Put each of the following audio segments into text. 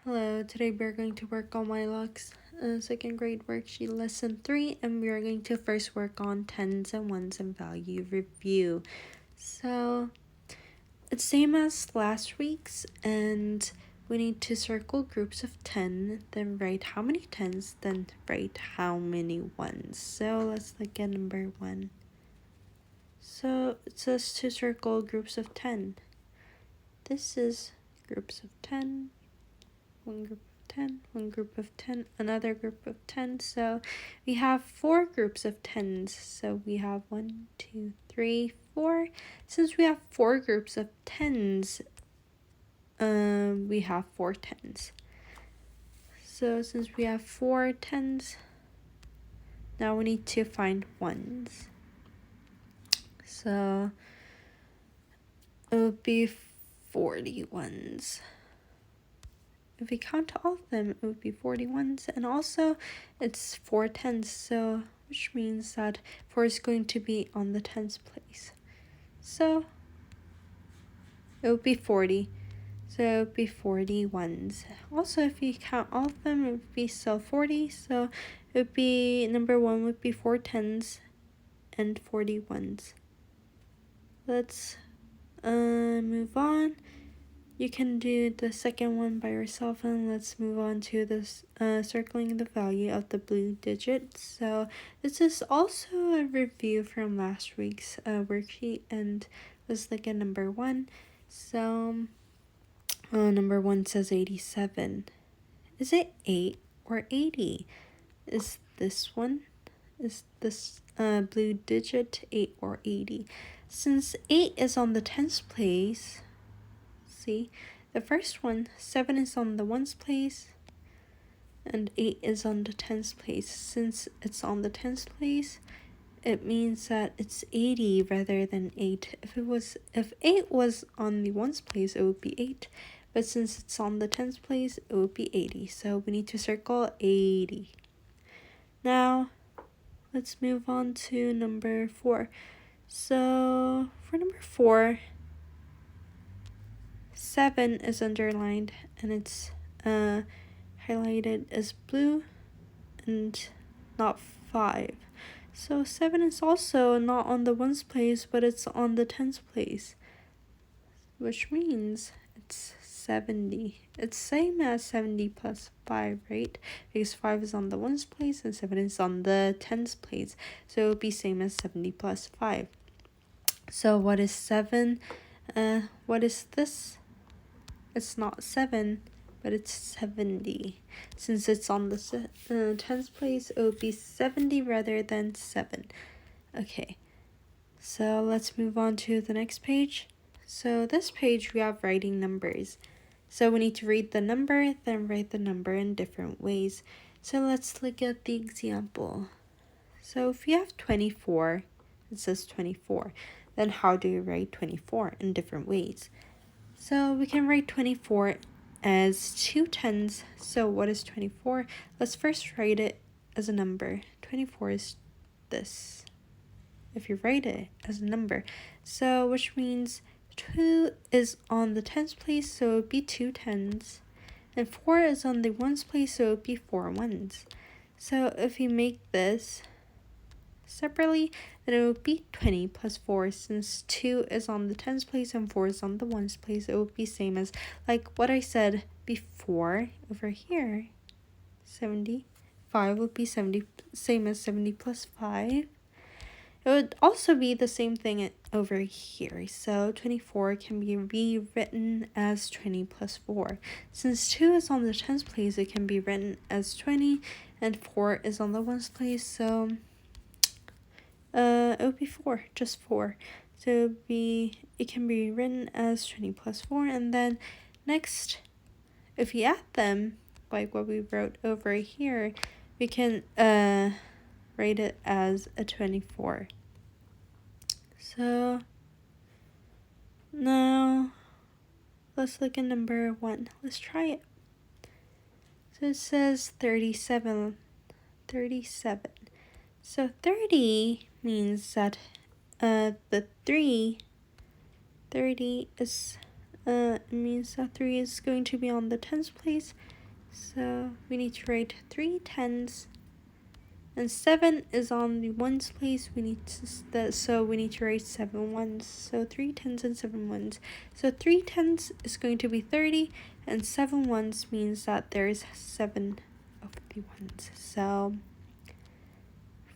Hello, today we're going to work on my Lux second grade worksheet lesson 3, and we are going to first work on tens and ones and value review. So it's same as last week's, and we need to circle groups of 10, then write how many tens, then write how many ones. So let's look at number 1. So it says to circle groups of 10. This is groups of 10. One group of 10, one group of 10, another group of 10. So we have 4 groups of 10s. So we have 1, 2, 3, 4. Since we have 4 groups of 10s, we have 4 10s. So since we have 4 10s, now we need to find ones. So it would be 40 ones. If we count all of them, it would be 41s, and also it's 4 tenths, so which means that 4 is going to be on the tens place. So it would be 40. So it would be 41s. Also, if you count all of them, it would be still 40. So it would be number 1 would be 4 tens and 41s. Let's move on. You can do the second one by yourself, and let's move on to this circling the value of the blue digit. So this is also a review from last week's worksheet, and let's look at number 1. So number 1 says 87. Is it 8 or 80? Is this one? Is this blue digit 8 or 80? Since 8 is on the tens place, see, the first one, 7 is on the ones place, and 8 is on the tens place. Since it's on the tens place, it means that it's 80 rather than 8. If 8 was on the ones place, it would be 8. But since it's on the tens place, it would be 80. So we need to circle 80. Now, let's move on to number 4. So for number 4, 7 is underlined, and it's highlighted as blue and not 5. So 7 is also not on the ones place, but it's on the tens place, which means it's 70. It's same as 70 plus 5, right? Because 5 is on the ones place and 7 is on the tens place. So it would be same as 70 plus 5. So what is 7? What is this? It's not 7, but it's 70. Since it's on the tens place, it would be 70 rather than 7. Okay, so let's move on to the next page. So this page we have writing numbers. So we need to read the number, then write the number in different ways. So let's look at the example. So if you have 24, it says 24. Then how do you write 24 in different ways? So we can write 24 as 2 tens. So what is 24? Let's first write it as a number. 24 is this, if you write it as a number. So which means 2 is on the tens place, so it would be 2 tens. And 4 is on the ones place, so it would be 4 ones. So if you make this separately, then it would be 20 plus 4. Since 2 is on the tens place and 4 is on the ones place, it would be same as like what I said before over here. 75 would be 70, same as 70 plus 5. It would also be the same thing over here. So 24 can be rewritten as 20 plus 4. Since 2 is on the tens place, it can be written as 20, and 4 is on the ones place, so it would be 4, just 4. So it can be written as 20 plus 4, and then next, if you add them, like what we wrote over here, we can write it as a 24. So now let's look at number 1. Let's try it. So it says 37. So 30 means that the 30 is it means that 3 is going to be on the tens place. So we need to write 3 tens. And 7 is on the ones place. So we need to write 7 ones. So 3 tens and 7 ones. So 3 tens is going to be 30, and 7 ones means that there's 7 of the ones. So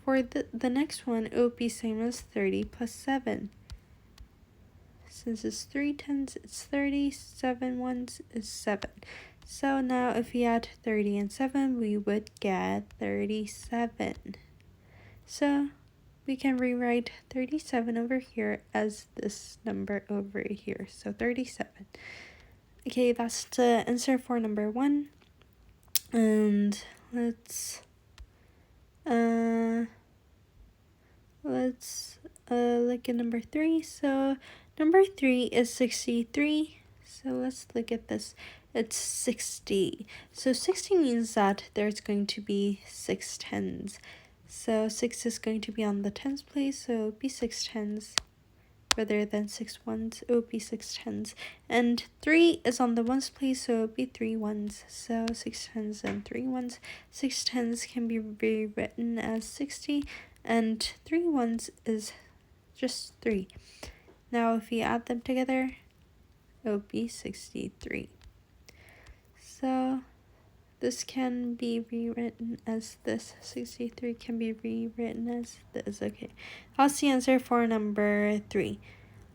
for the next one, it would be same as 30 plus 7. Since it's 3 tens, it's 30. 7 ones is 7. So now if we add 30 and 7, we would get 37. So we can rewrite 37 over here as this number over here. So 37. Okay, that's the answer for number 1. And let's look at number 3. So number 3 is 63. So let's look at this. It's 60. So 60 means that there's going to be 6 tens. So 6 is going to be on the tens place, so it would be 6 tens. Rather than 6 ones, it would be 6 tens. And 3 is on the ones place, so it would be 3 ones. So 6 tens and 3 ones. 6 tens can be rewritten as 60, and 3 ones is just 3. Now if we add them together, it would be 63. So this can be rewritten as this. 63 can be rewritten as this. Okay, that's the answer for number 3.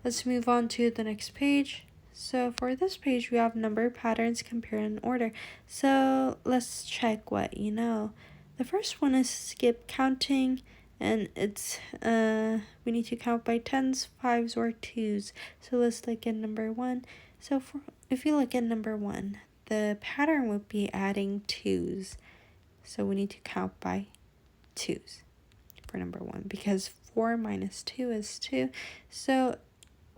Let's move on to the next page. So for this page, we have number patterns compared in order. So let's check what you know. The first one is skip counting, and it's we need to count by tens, fives, or twos. So let's look at number 1. So if you look at number 1, the pattern would be adding twos. So we need to count by twos for number 1, because 4 minus 2 is 2. So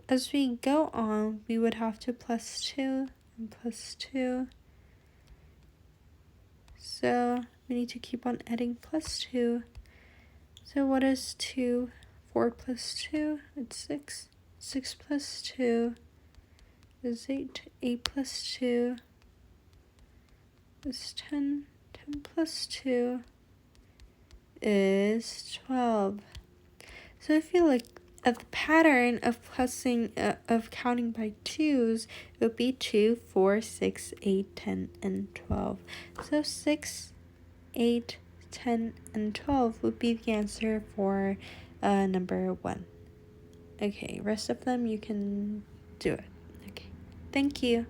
as we go on, we would have to plus 2 and plus 2. So we need to keep on adding plus 2. So what is 2? 4 plus 2, it's 6. 6 plus 2 is 8. 8 plus 2 is 10. 10 plus 2 is 12. So if you look at the pattern of of counting by twos, it would be 2, 4, 6, 8, 10, and 12. So 6, 8, 10, and 12 would be the answer for number 1. Okay, rest of them you can do it. Okay, thank you.